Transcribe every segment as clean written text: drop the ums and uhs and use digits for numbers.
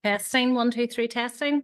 Testing, 1, 2, 3, testing.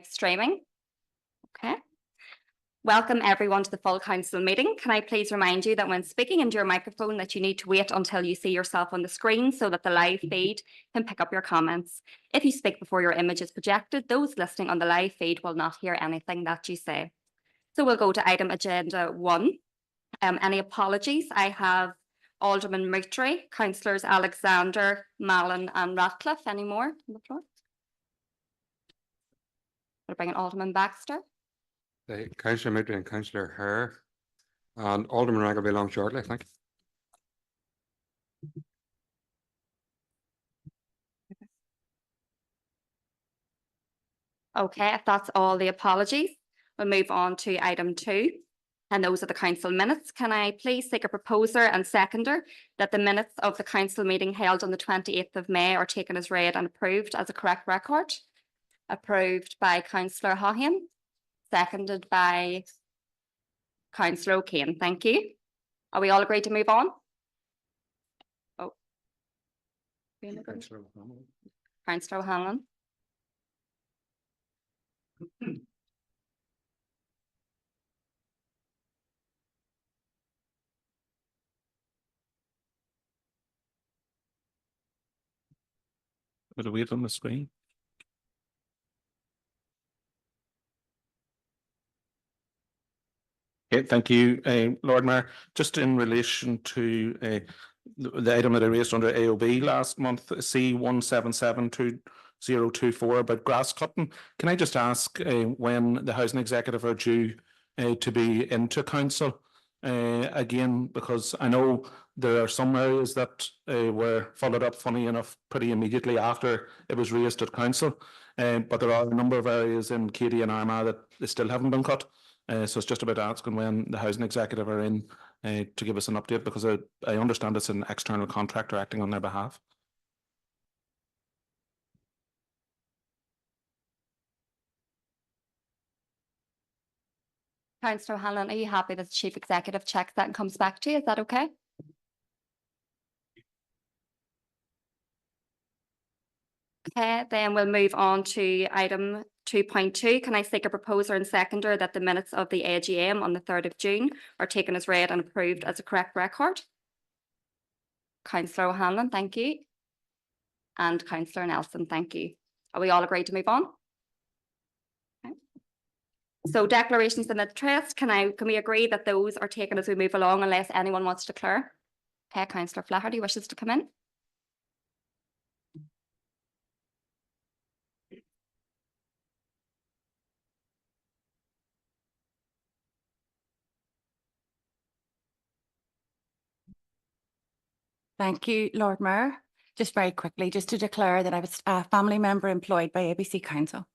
streaming. Okay. Welcome everyone to the full council meeting. Can I please remind you that when speaking into your microphone that you need to wait until you see yourself on the screen so that the live feed can pick up your comments. If you speak before your image is projected, those listening on the live feed will not hear anything that you say. So we'll go to item agenda 1. Any apologies? I have Alderman Moutray, Councillors Alexander, Mallon and Ratcliffe. Any more on the floor? We'll bring in Alderman Baxter. Councillor Moutray and Councillor Hare, and Alderman Ragg will be along shortly, I think. Okay, if that's all the apologies, we'll move on to item 2, and those are the council minutes. Can I please take a proposer and seconder that the minutes of the council meeting held on the 28th of May are taken as read and approved as a correct record? Approved by Councillor Haughey, seconded by Councillor O'Kane. Thank you. Are we all agreed to move on? Oh. Councillor O'Hanlon. Bit of wait on the screen. Okay, thank you, Lord Mayor. Just in relation to the item that I raised under AOB last month, C17720024 about grass cutting. Can I just ask when the housing executive are due to be into council again? Because I know there are some areas that were followed up, funny enough, pretty immediately after it was raised at council, but there are a number of areas in Katy and Armagh that they still haven't been cut. So it's just about asking when the housing executive are in to give us an update, because I understand it's an external contractor acting on their behalf. Councillor O'Hanlon, are you happy that the Chief Executive checks that and comes back to you? Is that okay? Okay, then we'll move on to item 2.2. Can I seek a proposer and seconder that the minutes of the AGM on the 3rd of June are taken as read and approved as a correct record? Councillor O'Hanlon, thank you. And Councillor Nelson, thank you. Are we all agreed to move on? Okay. So declarations of interest, can we agree that those are taken as we move along unless anyone wants to declare? Okay, Councillor Flaherty wishes to come in. Thank you, Lord Mayor. Just very quickly, just to declare that I was a family member employed by ABC Council.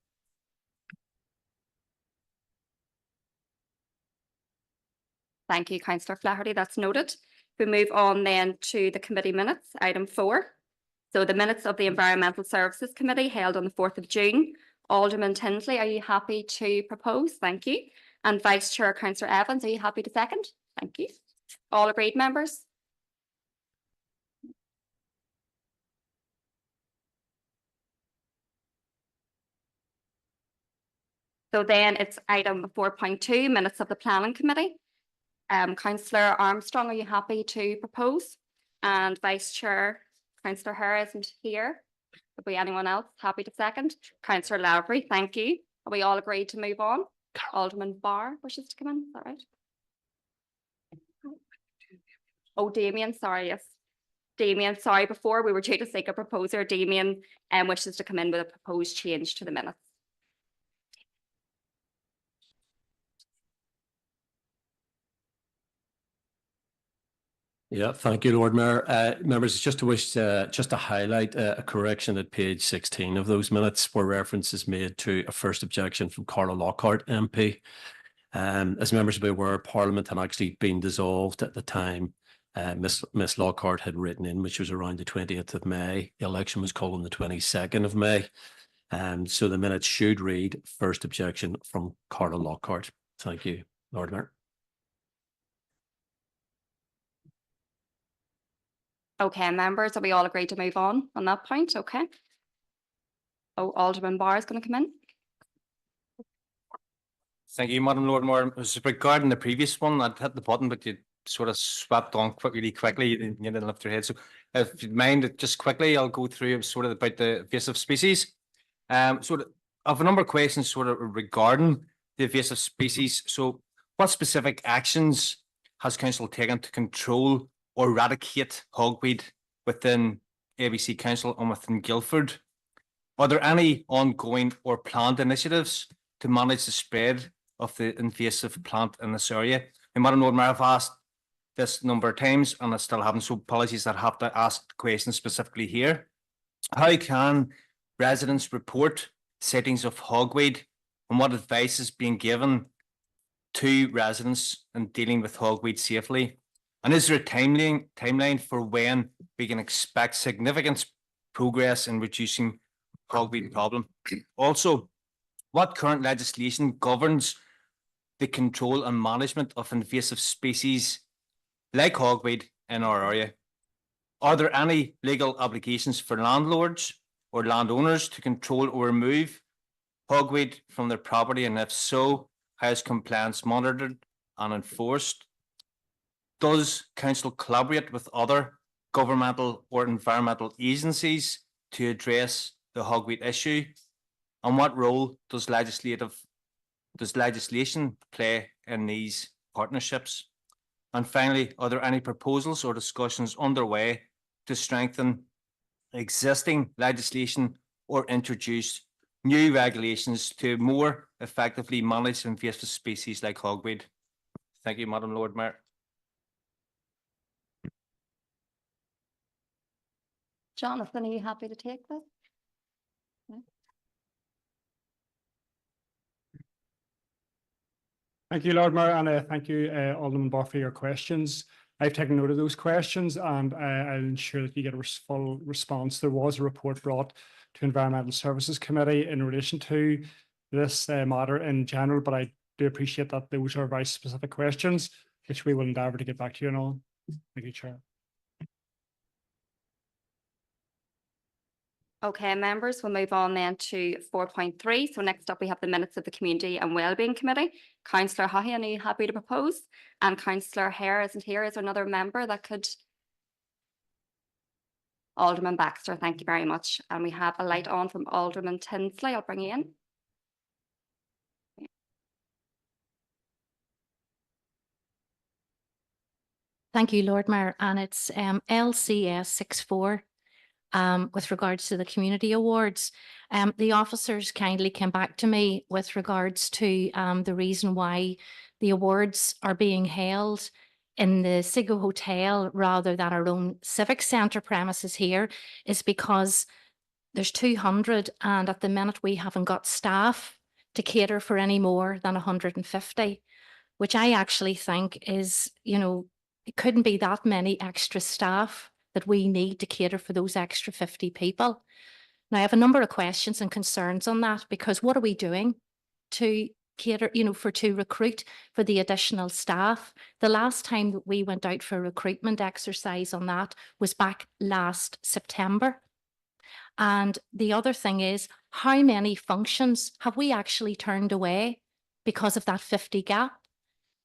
Thank you, Councillor Flaherty. That's noted. We move on then to the committee minutes, item 4. So the minutes of the Environmental Services Committee held on the 4th of June. Alderman Tinsley, are you happy to propose? Thank you. And Vice Chair Councillor Evans, are you happy to second? Thank you. All agreed, members? So then it's item 4.2, minutes of the Planning Committee. Councillor Armstrong, are you happy to propose? And Vice Chair Councillor Hare isn't here. Would be anyone else happy to second? Councillor Lowry, thank you. Are we all agreed to move on? Alderman Barr wishes to come in, is that right? Oh, Damien, sorry, yes. Damien, sorry, before we were due to seek a proposer, Damien wishes to come in with a proposed change to the minutes. Yeah, thank you, Lord Mayor. Members, just to highlight a correction at page 16 of those minutes where reference is made to a first objection from Carla Lockhart MP. As members will be aware, Parliament had actually been dissolved at the time Miss Lockhart had written in, which was around the 20th of May. The election was called on the 22nd of May. So the minutes should read first objection from Carla Lockhart. Thank you, Lord Mayor. Okay, members, are we all agreed to move on that point? Okay. Oh, Alderman Barr is going to come in. Thank you, Madam Lord Mayor. It was regarding the previous one. I'd hit the button, but you sort of swept on really quickly. You didn't lift your head. So if you'd mind, just quickly, I'll go through sort of about the invasive species. Sort of, I have a number of questions sort of regarding the invasive species. So what specific actions has council taken to control or eradicate hogweed within ABC Council and within Guildford? Are there any ongoing or planned initiatives to manage the spread of the invasive plant in this area? And Madam Lord Mayor, I've asked this number of times and I still haven't, so apologies that I have to ask questions specifically here. How can residents report sightings of hogweed, and what advice is being given to residents in dealing with hogweed safely? And is there a timeline for when we can expect significant progress in reducing hogweed problem? Also, what current legislation governs the control and management of invasive species like hogweed in our area? Are there any legal obligations for landlords or landowners to control or remove hogweed from their property? And if so, how is compliance monitored and enforced? Does council collaborate with other governmental or environmental agencies to address the hogweed issue? And what role does legislation play in these partnerships? And finally, are there any proposals or discussions underway to strengthen existing legislation or introduce new regulations to more effectively manage invasive species like hogweed? Thank you, Madam Lord Mayor. Jonathan, are you happy to take this? Thank you, Lord Mayor, and thank you, Alderman Barr, for your questions. I've taken note of those questions, and I'll ensure that you get a full response. There was a report brought to Environmental Services Committee in relation to this matter in general, but I do appreciate that those are very specific questions, which we will endeavour to get back to you on all. Thank you, Chair. Okay, members, we'll move on then to 4.3. So next up, we have the minutes of the Community and Wellbeing Committee. Councillor Hahien, are you happy to propose? And Councillor Hare isn't here. Is there another member that could? Alderman Baxter, thank you very much. And we have a light on from Alderman Tinsley. I'll bring you in. Thank you, Lord Mayor. And it's LCS 64 with regards to the community awards. The officers kindly came back to me with regards to the reason why the awards are being held in the Sigo Hotel rather than our own civic centre premises here is because there's 200 and at the minute we haven't got staff to cater for any more than 150, which I actually think is, you know, it couldn't be that many extra staff that we need to cater for those extra 50 people. Now, I have a number of questions and concerns on that, because what are we doing to cater, you know, to recruit for the additional staff? The last time that we went out for a recruitment exercise on that was back last September. And the other thing is, how many functions have we actually turned away because of that 50 gap?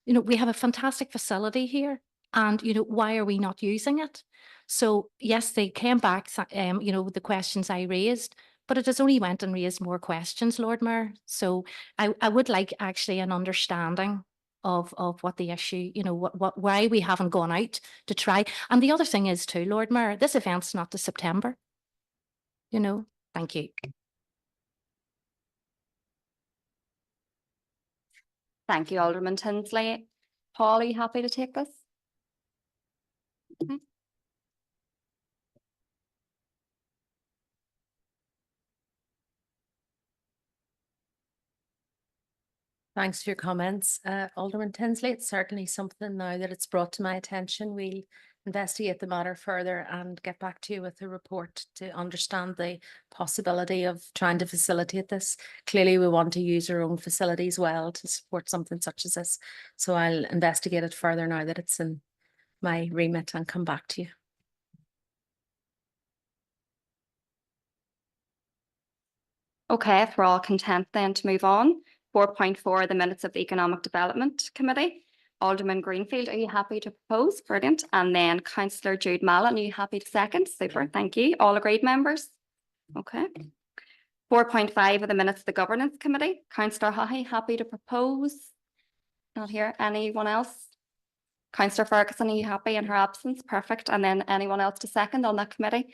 You know, we have a fantastic facility here. And, you know, why are we not using it? So, yes, they came back, you know, with the questions I raised, but it has only went and raised more questions, Lord Mayor. So I would like actually an understanding of what the issue, you know, why we haven't gone out to try. And the other thing is too, Lord Mayor, this event's not to September. You know, thank you. Thank you, Alderman Tinsley. Paul, are you happy to take this? Okay. Thanks for your comments, Alderman Tinsley. It's certainly something now that it's brought to my attention. We'll investigate the matter further and get back to you with a report to understand the possibility of trying to facilitate this. Clearly, we want to use our own facilities well to support something such as this. So I'll investigate it further now that it's in my remit and come back to you. Okay, if we're all content then to move on. 4.4, the minutes of the Economic Development Committee. Alderman Greenfield, are you happy to propose? Brilliant. And then Councillor Jude Mallon, are you happy to second? Super, thank you. All agreed, members? Okay. 4.5 of the minutes of the Governance Committee. Councillor Haughey, happy to propose? Not here. Anyone else? Councillor Ferguson, are you happy in her absence? Perfect. And then anyone else to second on that committee?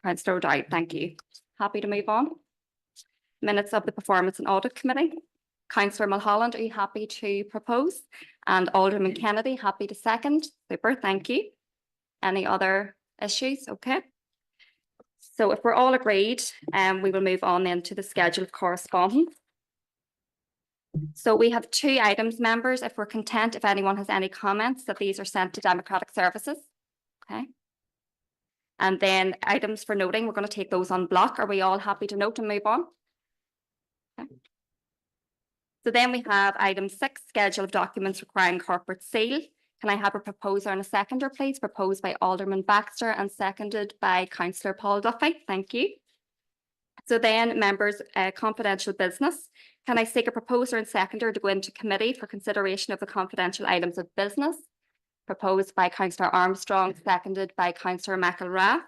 Councillor O'Dowd, thank you. Happy to move on. Minutes of the Performance and Audit Committee. Councillor Mulholland, are you happy to propose? And Alderman Kennedy, happy to second? Super, thank you. Any other issues? Okay. So if we're all agreed, we will move on then to the schedule of correspondence. So we have 2 items, members. If we're content, if anyone has any comments, that these are sent to Democratic Services. Okay. And then items for noting, we're going to take those on block. Are we all happy to note and move on? Okay. So then we have item 6, schedule of documents requiring corporate seal. Can I have a proposer and a seconder, please? Proposed by Alderman Baxter and seconded by Councillor Paul Duffy. Thank you. So then, members, confidential business. Can I seek a proposer and seconder to go into committee for consideration of the confidential items of business? Proposed by Councillor Armstrong, seconded by Councillor McElrath.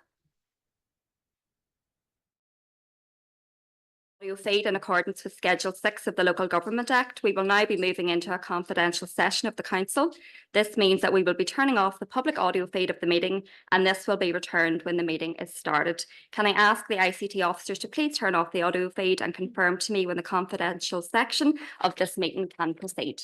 Audio feed in accordance with Schedule 6 of the Local Government Act. We will now be moving into a confidential session of the Council. This means that we will be turning off the public audio feed of the meeting, and this will be returned when the meeting is started. Can I ask the ICT officers to please turn off the audio feed and confirm to me when the confidential section of this meeting can proceed?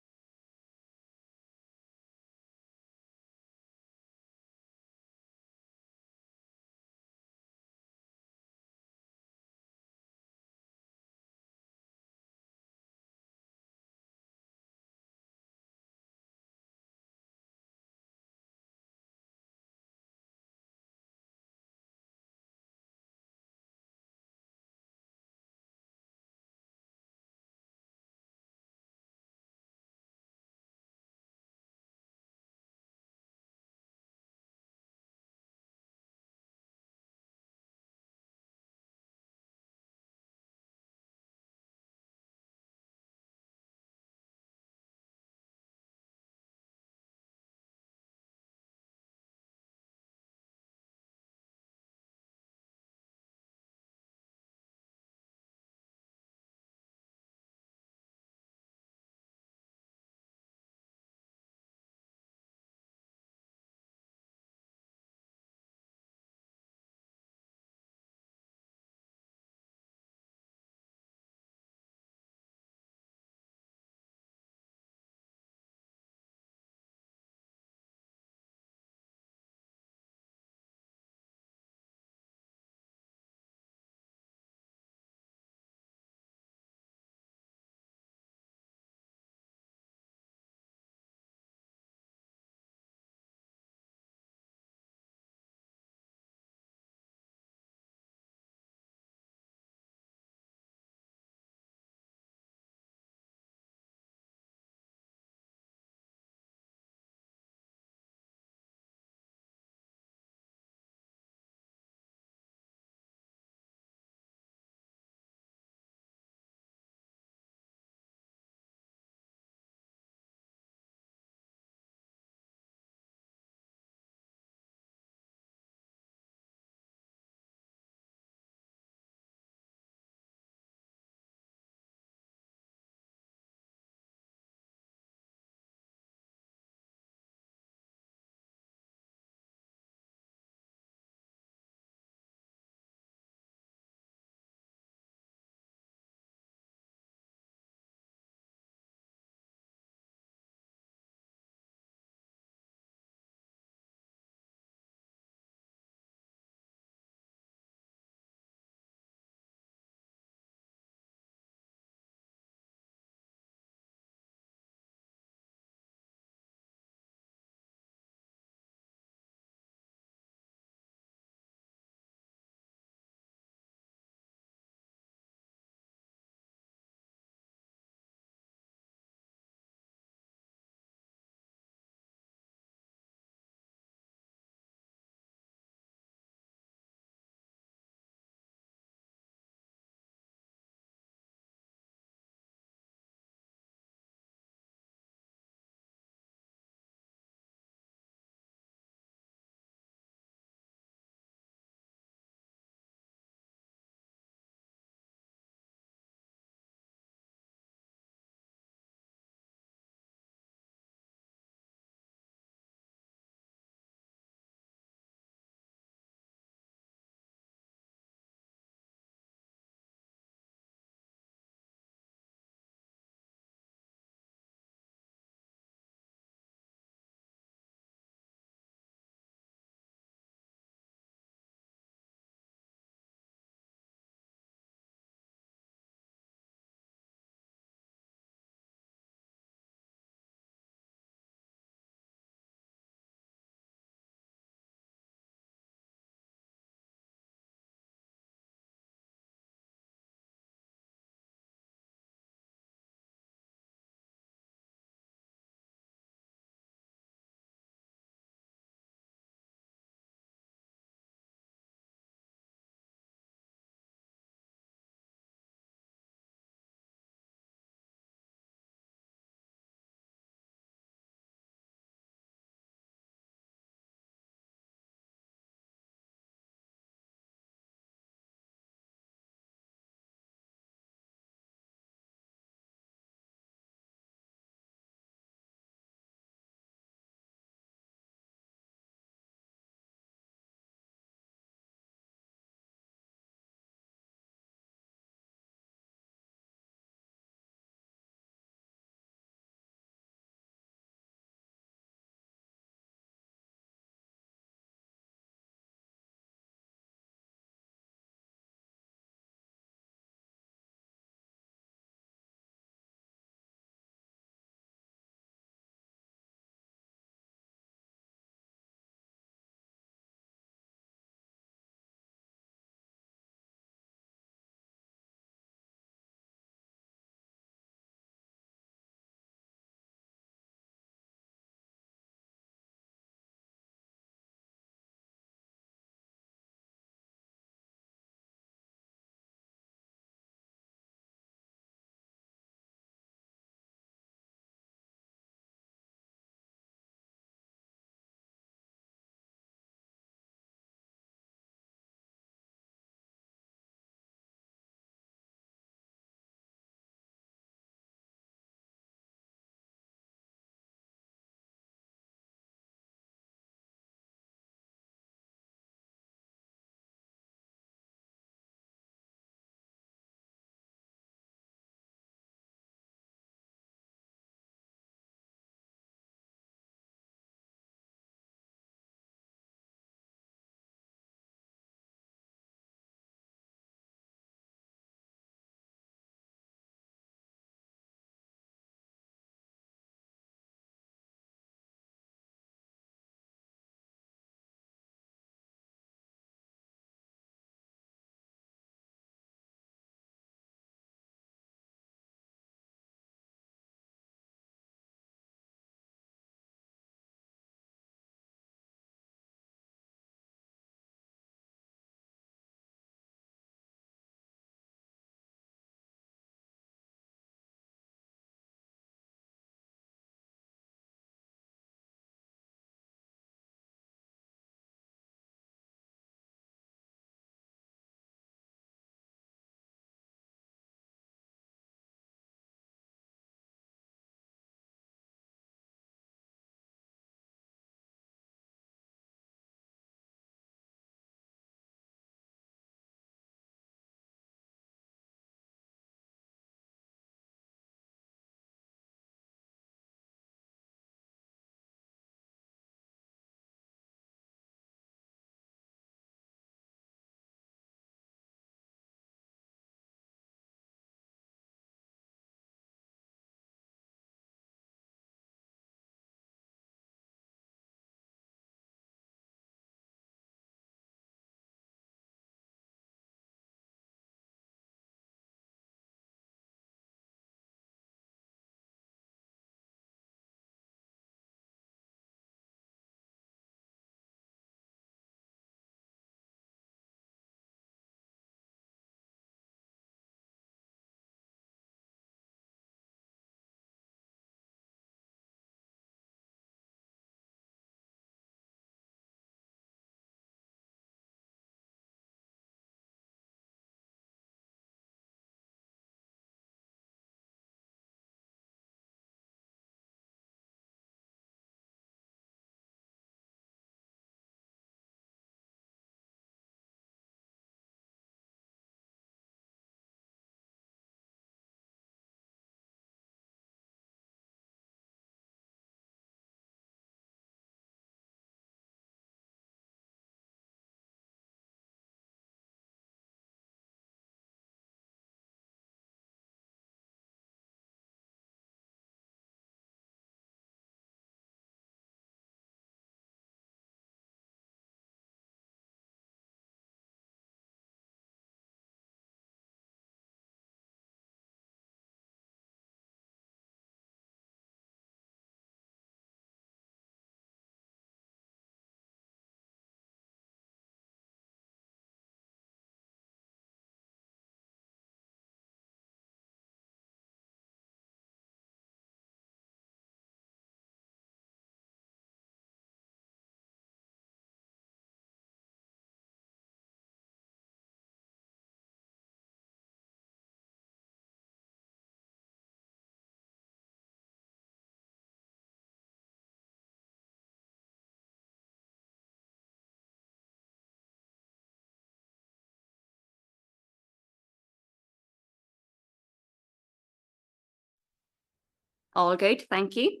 All good, thank you.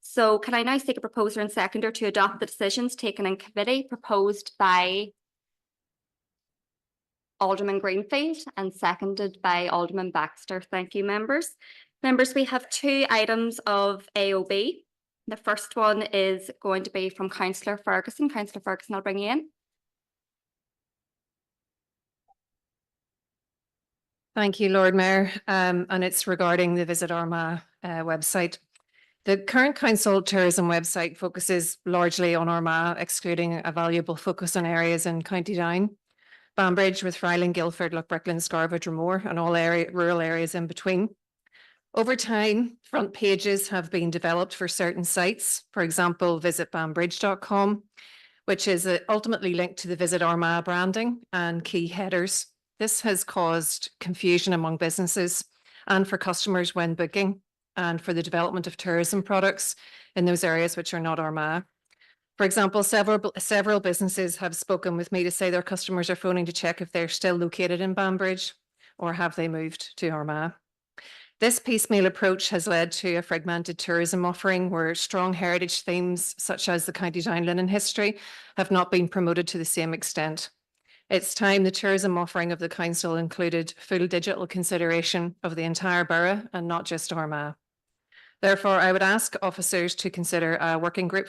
So can I now seek a proposer and seconder to adopt the decisions taken in committee proposed by Alderman Greenfield and seconded by Alderman Baxter? Thank you, members. Members, we have 2 items of AOB. The first one is going to be from Councillor Ferguson. Councillor Ferguson, I'll bring you in. Thank you, Lord Mayor, and it's regarding the Visit Armagh website. The current council tourism website focuses largely on Armagh, excluding a valuable focus on areas in County Down, Banbridge with Ryland, Guildford, Loughbrickland, Scarva, Dromore, and all rural areas in between. Over time, front pages have been developed for certain sites, for example, visitbanbridge.com, which is ultimately linked to the Visit Armagh branding and key headers. This has caused confusion among businesses and for customers when booking and for the development of tourism products in those areas which are not Armagh. For example, several businesses have spoken with me to say their customers are phoning to check if they're still located in Banbridge or have they moved to Armagh. This piecemeal approach has led to a fragmented tourism offering where strong heritage themes such as the County Down linen history have not been promoted to the same extent. It's time the tourism offering of the council included full digital consideration of the entire borough and not just Armagh. Therefore, I would ask officers to consider a working group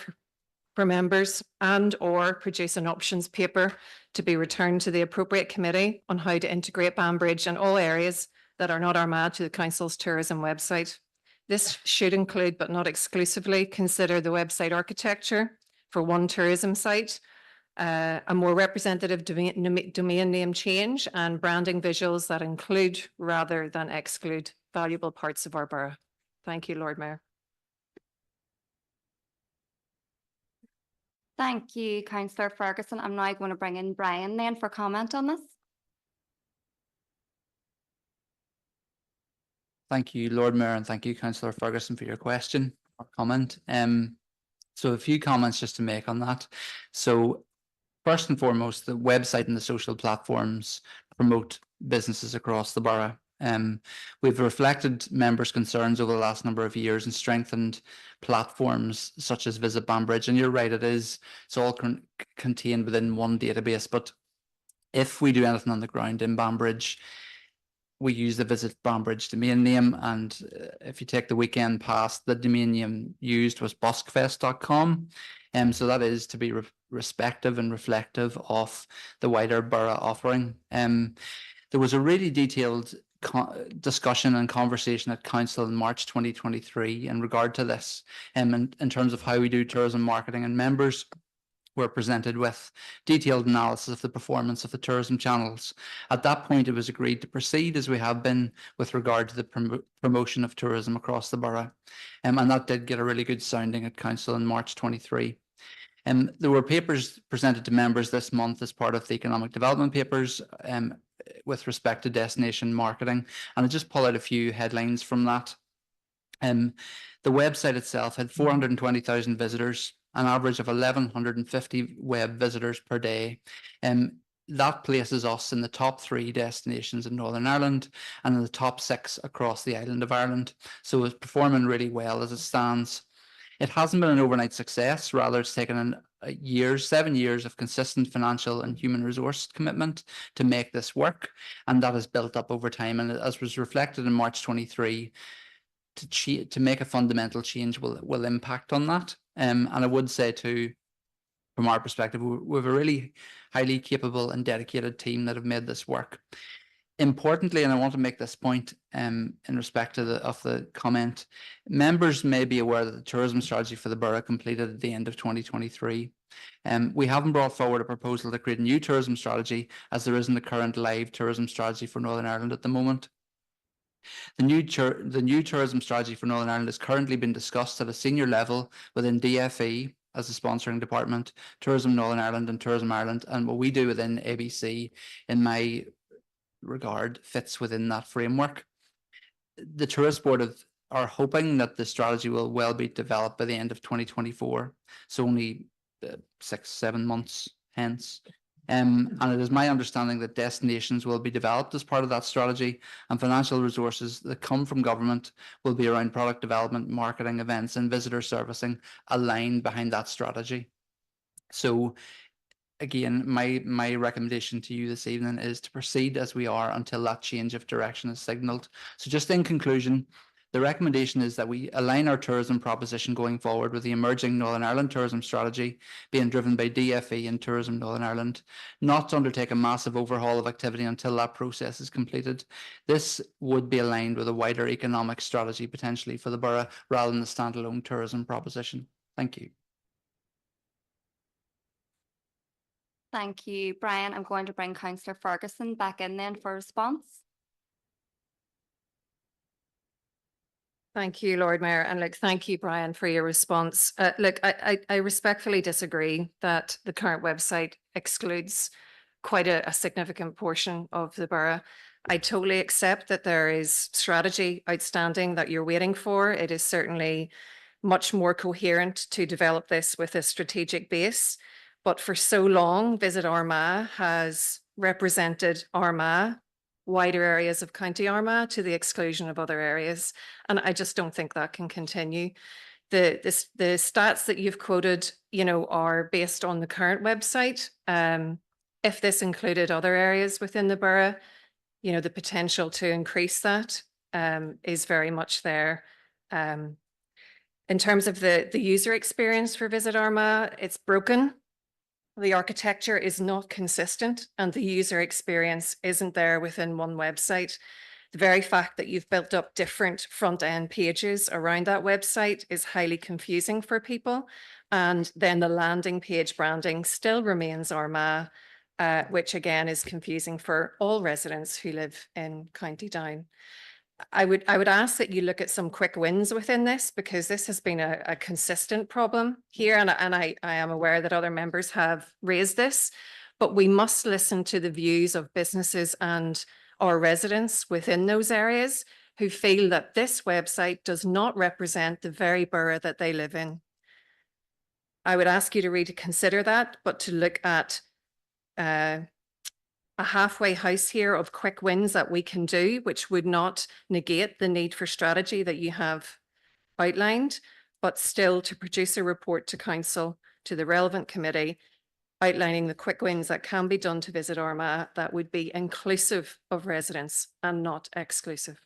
for members and or produce an options paper to be returned to the appropriate committee on how to integrate Banbridge and all areas that are not Armagh to the council's tourism website. This should include, but not exclusively, consider the website architecture for one tourism site, a more representative domain name change and branding visuals that include rather than exclude valuable parts of our borough. Thank you, Lord Mayor. Thank you, Councillor Ferguson. I'm now going to bring in Brian then for comment on this. Thank you, Lord Mayor, and thank you, Councillor Ferguson, for your question or comment. So a few comments just to make on that. So first and foremost, the website and the social platforms promote businesses across the borough. We've reflected members' concerns over the last number of years and strengthened platforms such as Visit Banbridge. And you're right, it's all contained within one database. But if we do anything on the ground in Banbridge, we use the Visit Banbridge domain name. And if you take the weekend past, the domain name used was buskfest.com. So that is to be respective and reflective of the wider borough offering. There was a really detailed discussion and conversation at council in March 2023 in regard to this, in terms of how we do tourism marketing, and members were presented with detailed analysis of the performance of the tourism channels. At that point, it was agreed to proceed as we have been with regard to the promotion of tourism across the borough. And that did get a really good sounding at council in March 23. There were papers presented to members this month as part of the economic development papers with respect to destination marketing. And I'll just pull out a few headlines from that. The website itself had 420,000 visitors, an average of 1,150 web visitors per day. That places us in the top 3 destinations in Northern Ireland and in the top 6 across the island of Ireland. So it's performing really well as it stands. It hasn't been an overnight success, rather it's taken 7 years of consistent financial and human resource commitment to make this work, and that has built up over time. And as was reflected in March 23, to make a fundamental change will impact on that. And I would say too, from our perspective, we have a really highly capable and dedicated team that have made this work. Importantly, and I want to make this point in respect to the comment, members may be aware that the tourism strategy for the borough completed at the end of 2023. We haven't brought forward a proposal to create a new tourism strategy, as there isn't a current live tourism strategy for Northern Ireland at the moment. The new tourism strategy for Northern Ireland is currently being discussed at a senior level within DFE as the sponsoring department, Tourism Northern Ireland and Tourism Ireland, and what we do within ABC, in my regard, fits within that framework. The Tourist Board are hoping that the strategy will well be developed by the end of 2024, so only 6-7 months hence. And it is my understanding that destinations will be developed as part of that strategy, and financial resources that come from government will be around product development, marketing, events, and visitor servicing aligned behind that strategy. So again, my recommendation to you this evening is to proceed as we are until that change of direction is signalled. So just in conclusion, the recommendation is that we align our tourism proposition going forward with the emerging Northern Ireland tourism strategy being driven by DFE and Tourism Northern Ireland, not to undertake a massive overhaul of activity until that process is completed. This would be aligned with a wider economic strategy potentially for the borough rather than the standalone tourism proposition. Thank you. Thank you, Brian. I'm going to bring Councillor Ferguson back in then for a response. Thank you, Lord Mayor, and thank you, Brian, for your response. I respectfully disagree that the current website excludes quite a significant portion of the borough. I totally accept that there is strategy outstanding that you're waiting for. It is certainly much more coherent to develop this with a strategic base. But for so long, Visit Armagh has represented Armagh, wider areas of County Armagh, to the exclusion of other areas. And I just don't think that can continue. The stats that you've quoted, are based on the current website. If this included other areas within the borough, the potential to increase that is very much there. In terms of the user experience for Visit Armagh, it's broken. The architecture is not consistent and the user experience isn't there within one website. The very fact that you've built up different front-end pages around that website is highly confusing for people. And then the landing page branding still remains Armagh, which again is confusing for all residents who live in County Down. I would ask that you look at some quick wins within this, because this has been a consistent problem here, and I am aware that other members have raised this, but we must listen to the views of businesses and our residents within those areas who feel that this website does not represent the very borough that they live in. I would ask you to reconsider that, but to look at a halfway house here of quick wins that we can do, which would not negate the need for strategy that you have outlined, but still to produce a report to council, to the relevant committee, outlining the quick wins that can be done to Visit Armagh that would be inclusive of residents and not exclusive.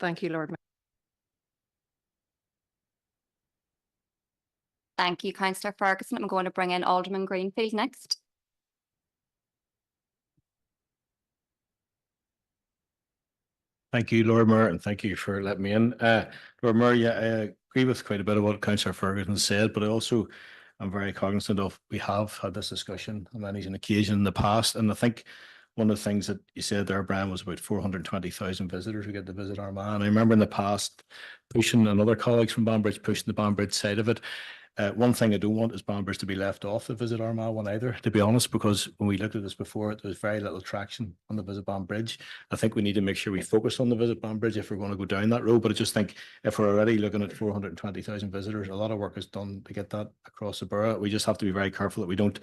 Thank you, Lord Mayor. Thank you, Councillor Ferguson. I'm going to bring in Alderman Greenfield next. Thank you, Lord Mayor, and thank you for letting me in. Lord Mayor, yeah, I agree with quite a bit of what Councillor Ferguson said, but I also am very cognizant of we have had this discussion on many an occasion in the past, and I think one of the things that you said there, Brian, was about 420,000 visitors who get to visit Armagh. And I remember in the past pushing, and other colleagues from Banbridge pushing the Banbridge side of it. One thing I don't want is Banbridge to be left off the Visit Armagh one either, to be honest, because when we looked at this before, there was very little traction on the Visit Banbridge. I think we need to make sure we focus on the Visit Banbridge if we're going to go down that road. But I just think if we're already looking at 420,000 visitors, a lot of work is done to get that across the borough. We just have to be very careful that we don't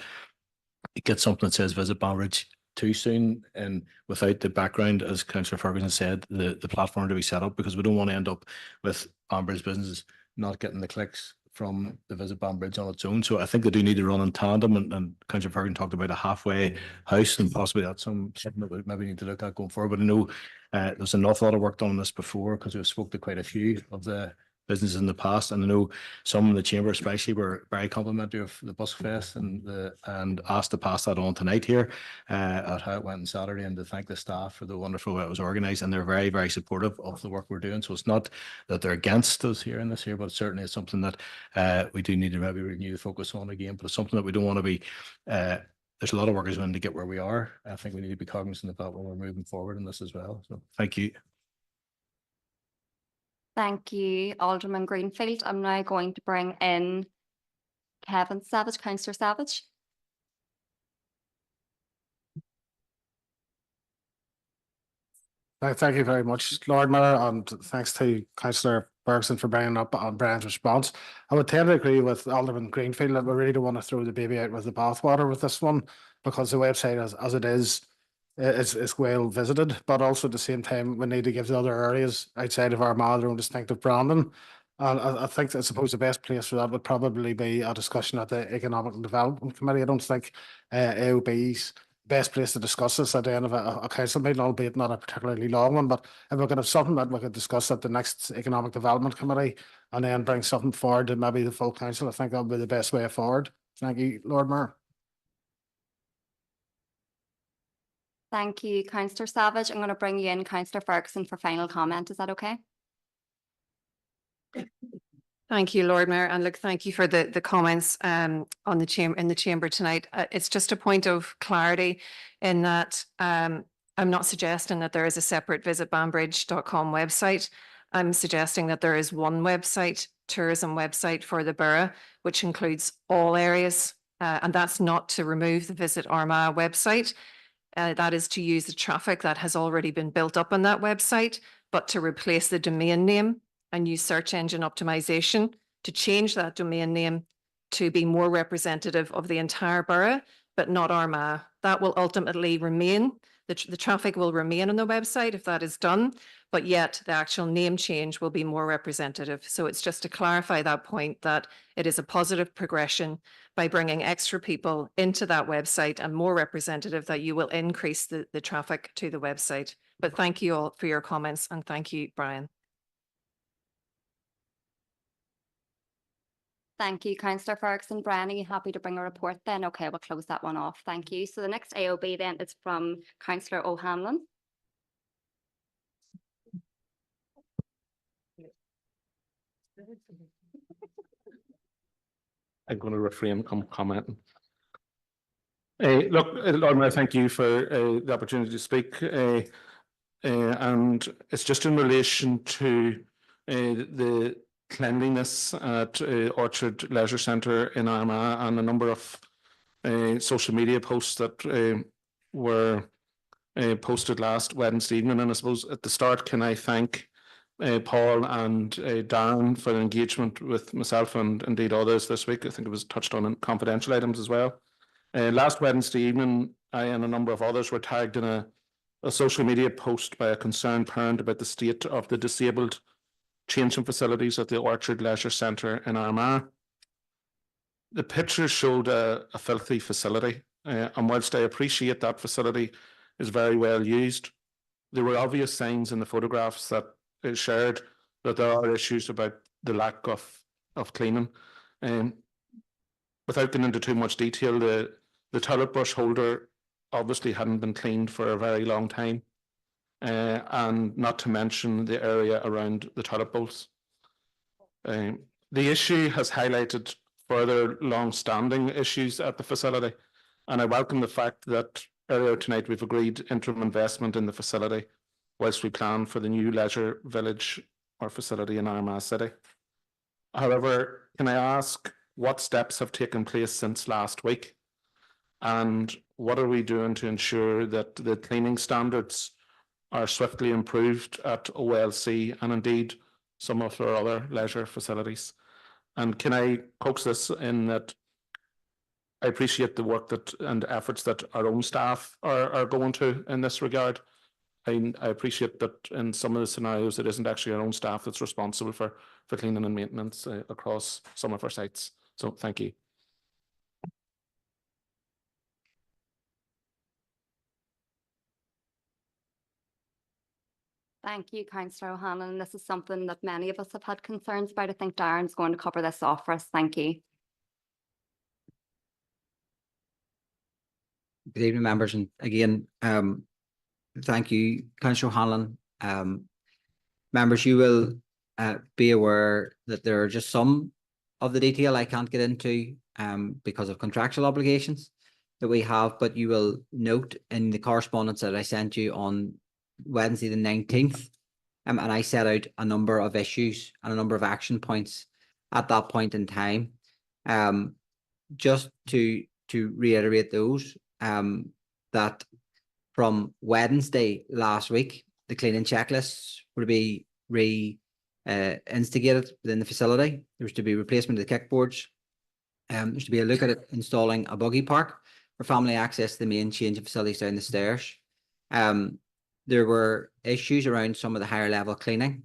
get something that says Visit Banbridge too soon and without the background, as Councillor Ferguson said, the platform to be set up, because we don't want to end up with Banbridge businesses not getting the clicks from the Visit Banbridge on its own. So I think they do need to run in tandem, and Councillor Ferguson talked about a halfway house, and possibly that's something that we maybe need to look at going forward. But I know there's an awful lot of work done on this before, because we've spoke to quite a few of the businesses in the past, and I know some in the chamber especially were very complimentary of the Busk Fest and asked to pass that on tonight here at how it went on Saturday, and to thank the staff for the wonderful way it was organised. And they're very, very supportive of the work we're doing. So it's not that they're against us here in this here, but certainly it's something that we do need to maybe renew the focus on again. But it's something that we don't want to be there's a lot of work is going to get where we are. I think we need to be cognizant of that when we're moving forward in this as well. So thank you. Thank you, Alderman Greenfield. I'm now going to bring in Kevin Savage, Councillor Savage. Thank you very much, Lord Mayor, and thanks to Councillor Ferguson for bringing up on Brian's response. I would tend to agree with Alderman Greenfield that we really don't want to throw the baby out with the bathwater with this one, because the website as it is well visited, but also at the same time we need to give the other areas outside of Armagh their own distinctive branding. And I think I suppose the best place for that would probably be a discussion at the Economic Development Committee. I don't think AOB's best place to discuss this at the end of a council meeting, albeit not a particularly long one. But if we could have something that we could discuss at the next Economic Development Committee and then bring something forward to maybe the full council, I think that would be the best way forward. Thank you, Lord Mayor. Thank you, Councillor Savage. I'm going to bring you in, Councillor Ferguson, for final comment. Is that okay? Thank you, Lord Mayor, and look, thank you for the comments on the chamber tonight. It's just a point of clarity in that I'm not suggesting that there is a separate visitbanbridge.com website. I'm suggesting that there is one website, tourism website for the borough, which includes all areas, and that's not to remove the Visit Armagh website. That is to use the traffic that has already been built up on that website, but to replace the domain name and use search engine optimization to change that domain name to be more representative of the entire borough, but not Armagh. That will ultimately remain, the traffic will remain on the website if that is done, but yet the actual name change will be more representative. So it's just to clarify that point, that it is a positive progression by bringing extra people into that website and more representative, that you will increase the traffic to the website. But thank you all for your comments, and thank you, Brian. Thank you, Councillor Ferguson. Brian, are you happy to bring a report then? Okay, we'll close that one off. Thank you. So the next AOB then is from Councillor O'Hanlon. I'm going to refrain from commenting. Look, Lord Mayor, thank you for the opportunity to speak. And it's just in relation to the cleanliness at Orchard Leisure Centre in Armagh and a number of social media posts that were posted last Wednesday evening. And I suppose at the start, can I thank Paul and Darren for their engagement with myself and indeed others this week. I think it was touched on in confidential items as well. Last Wednesday evening, I and a number of others were tagged in a social media post by a concerned parent about the state of the disabled changing facilities at the Orchard Leisure Centre in Armagh. The pictures showed a filthy facility, and whilst I appreciate that facility is very well used, there were obvious signs in the photographs that it shared that there are issues about the lack of cleaning. Without getting into too much detail, the toilet brush holder obviously hadn't been cleaned for a very long time, and not to mention the area around the toilet bowls. The issue has highlighted further long-standing issues at the facility, and I welcome the fact that earlier tonight we've agreed interim investment in the facility whilst we plan for the new leisure village or facility in Armagh City. However, can I ask what steps have taken place since last week, and what are we doing to ensure that the cleaning standards are swiftly improved at OLC and indeed some of our other leisure facilities? And can I coax this in that I appreciate the work that and efforts that our own staff are going to in this regard. I appreciate that in some of the scenarios it isn't actually our own staff that's responsible for cleaning and maintenance across some of our sites. So thank you. Thank you, Councillor O'Hanlon. This is something that many of us have had concerns about. I think Darren's going to cover this off for us. Thank you. Good evening, members, and again, thank you, Councillor O'Hanlon. Members, you will be aware that there are just some of the detail I can't get into because of contractual obligations that we have, but you will note in the correspondence that I sent you on Wednesday the 19th, and I set out a number of issues and a number of action points at that point in time. Just to reiterate those, that from Wednesday last week, the cleaning checklists will be instigated within the facility. There's to be replacement of the kickboards. There's to be a look at it installing a buggy park for family access to the main change of facilities down the stairs. There were issues around some of the higher level cleaning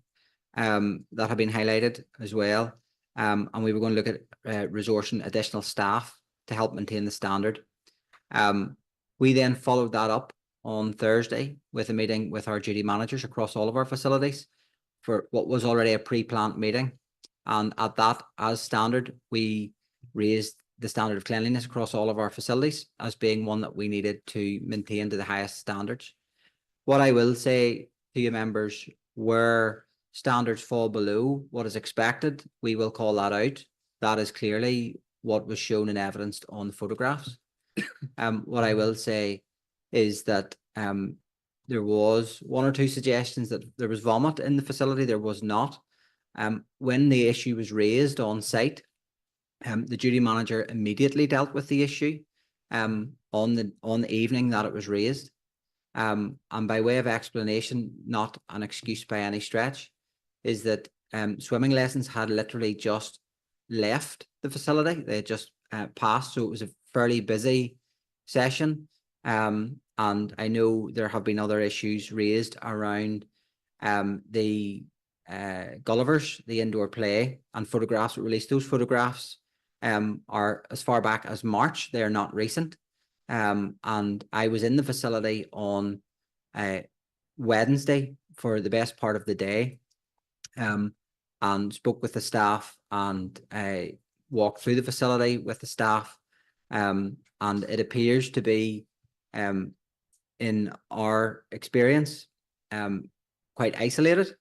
that have been highlighted as well. And we were going to look at resourcing additional staff to help maintain the standard. We then followed that up on Thursday with a meeting with our duty managers across all of our facilities for what was already a pre-planned meeting. And at that, as standard, we raised the standard of cleanliness across all of our facilities as being one that we needed to maintain to the highest standards. What I will say to you members, where standards fall below what is expected, we will call that out. That is clearly what was shown and evidenced on the photographs. What I will say is that there was one or two suggestions that there was vomit in the facility. There was not. When the issue was raised on site, the duty manager immediately dealt with the issue on the evening that it was raised. And by way of explanation, not an excuse by any stretch, is that swimming lessons had literally just left the facility. They had just passed, so it was a fairly busy session. And I know there have been other issues raised around the Gullivers, the indoor play, and photographs were released. Those photographs are as far back as March. They are not recent. And I was in the facility on Wednesday for the best part of the day, and spoke with the staff and walked through the facility with the staff. And it appears to be, in our experience, quite isolated.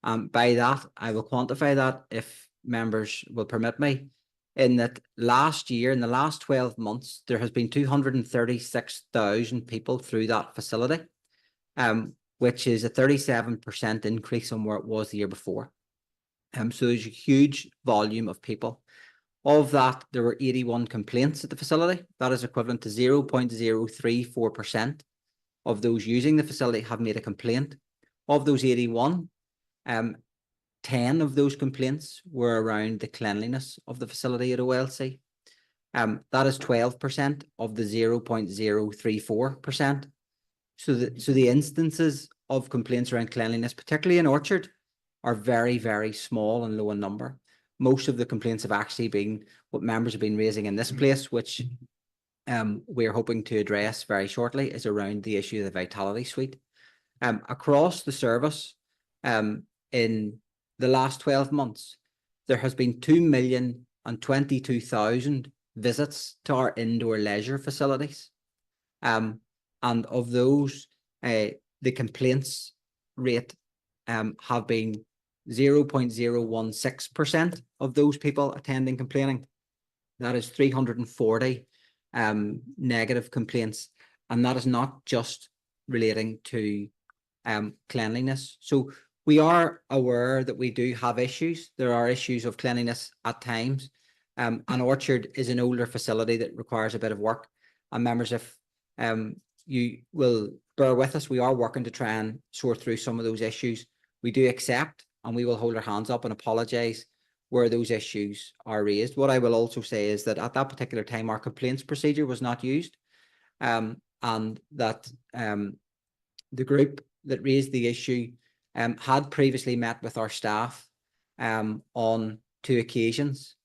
By that, I will quantify that, if members will permit me, in that last year, in the last 12 months, there has been 236,000 people through that facility, which is a 37% increase on where it was the year before. So there's a huge volume of people. Of that, there were 81 complaints at the facility. That is equivalent to 0.034% of those using the facility have made a complaint. Of those 81, 10 of those complaints were around the cleanliness of the facility at OLC. That is 12% of the 0.034%. So the instances of complaints around cleanliness, particularly in Orchard, are very, very small and low in number. Most of the complaints have actually been what members have been raising in this place, which we're hoping to address very shortly, is around the issue of the Vitality Suite. Across the service, in the last 12 months, there has been 2,022,000 visits to our indoor leisure facilities. And of those, the complaints rate have been 0.016% of those people attending complaining. That is 340 negative complaints, and that is not just relating to cleanliness. So we are aware that we do have issues. There are issues of cleanliness at times. And Orchard is an older facility that requires a bit of work. And members, if you will bear with us, we are working to try and sort through some of those issues. We do accept, and we will hold our hands up and apologise where those issues are raised. What I will also say is that at that particular time, our complaints procedure was not used, and that the group that raised the issue had previously met with our staff on 2 occasions.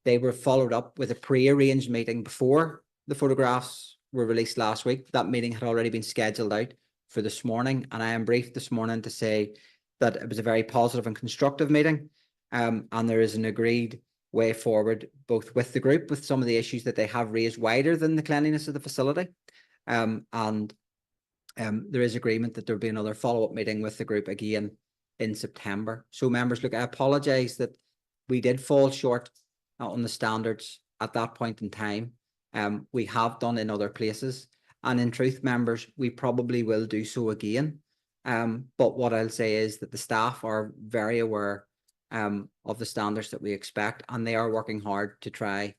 They were followed up with a pre-arranged meeting before the photographs were released last week. That meeting had already been scheduled out for this morning, and I am briefed this morning to say that it was a very positive and constructive meeting, and there is an agreed way forward, both with the group, with some of the issues that they have raised wider than the cleanliness of the facility, and there is agreement that there will be another follow-up meeting with the group again in September. So members, look, I apologise that we did fall short on the standards at that point in time. We have done in other places, and in truth, members, we probably will do so again. But what I'll say is that the staff are very aware of the standards that we expect, and they are working hard to try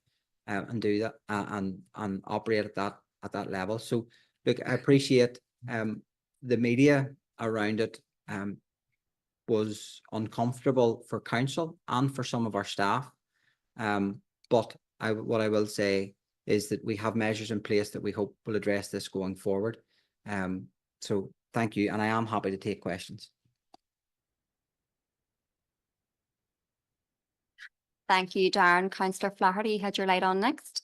and do that and operate at that level. So look, I appreciate the media around it was uncomfortable for council and for some of our staff. But what I will say is that we have measures in place that we hope will address this going forward. So thank you, and I am happy to take questions. Thank you, Darren. Councillor Flaherty, you had your light on next.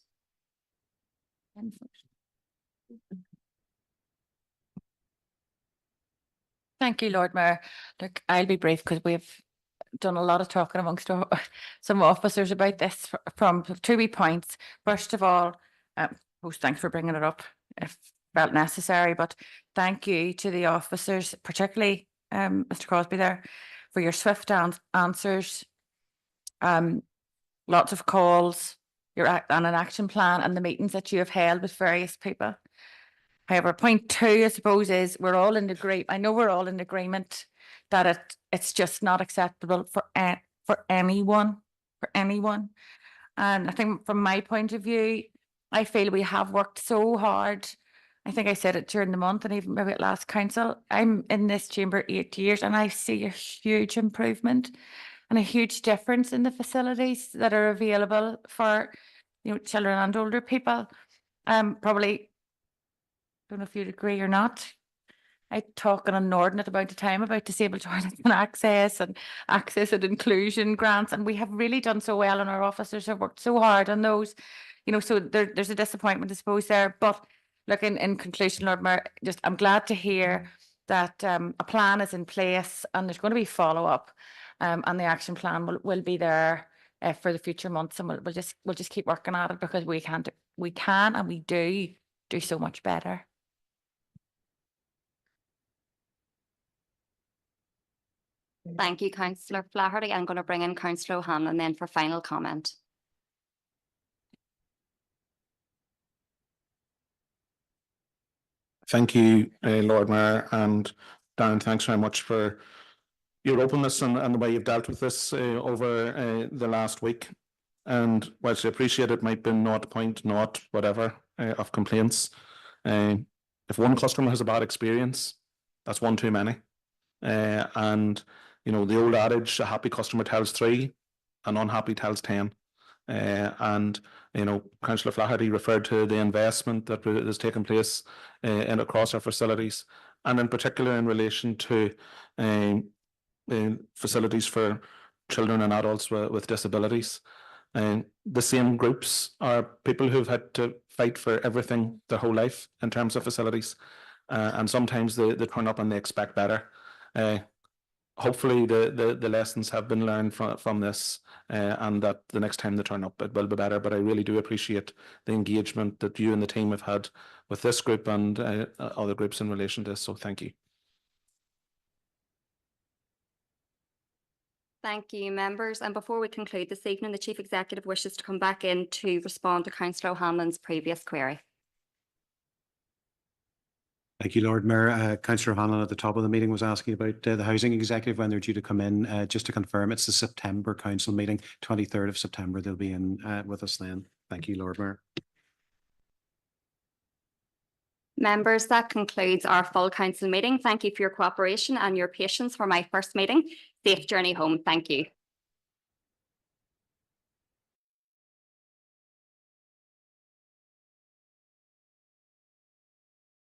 Thank you, Lord Mayor. Look, I'll be brief because we've done a lot of talking amongst some officers about this from 2 wee points. First of all, most thanks for bringing it up if felt necessary, but thank you to the officers, particularly Mr. Crosby there, for your swift answers. Lots of calls, and an action plan, and the meetings that you have held with various people. However, point 2, I suppose, is we're all in agreement. I know we're all in agreement that it's just not acceptable for anyone, And I think from my point of view, I feel we have worked so hard. I think I said it during the month and even maybe at last council. I'm in this chamber 8 years and I see a huge improvement and a huge difference in the facilities that are available for, children and older people. Probably, don't know if you'd agree or not. I talk an inordinate amount of time about disabled toilets and access and inclusion grants, and we have really done so well, and our officers have worked so hard on those, so there's a disappointment, I suppose, there. But look, in conclusion, Lord Mayor, I'm glad to hear that a plan is in place and there's going to be follow-up, and the action plan will be there for the future months, and we'll just keep working at it because we can and we do so much better. Thank you, Councillor Flaherty. I'm going to bring in Councillor O'Hanlon then for final comment. Thank you, Lord Mayor, and Darren, thanks very much for your openness and the way you've dealt with this over the last week. And whilst I appreciate it might be 0.0 whatever of complaints, if one customer has a bad experience, that's one too many. And the old adage, a happy customer tells 3, an unhappy tells 10. And Councillor Flaherty referred to the investment that is taking place across our facilities, and in particular in relation to facilities for children and adults with disabilities. The same groups are people who've had to fight for everything their whole life in terms of facilities, and sometimes they turn up and they expect better. Hopefully the lessons have been learned from this, and that the next time they turn up it will be better. But I really do appreciate the engagement that you and the team have had with this group and other groups in relation to this, so thank you. Thank you, members. And before we conclude this evening, the Chief Executive wishes to come back in to respond to Councillor O'Hanlon's previous query. Thank you, Lord Mayor. Councillor O'Hanlon at the top of the meeting was asking about the Housing Executive, when they're due to come in. Just to confirm, it's the September Council meeting, 23rd of September. They'll be in with us then. Thank you, Lord Mayor. Members, that concludes our full council meeting. Thank you for your cooperation and your patience for my first meeting. Safe journey home. Thank you.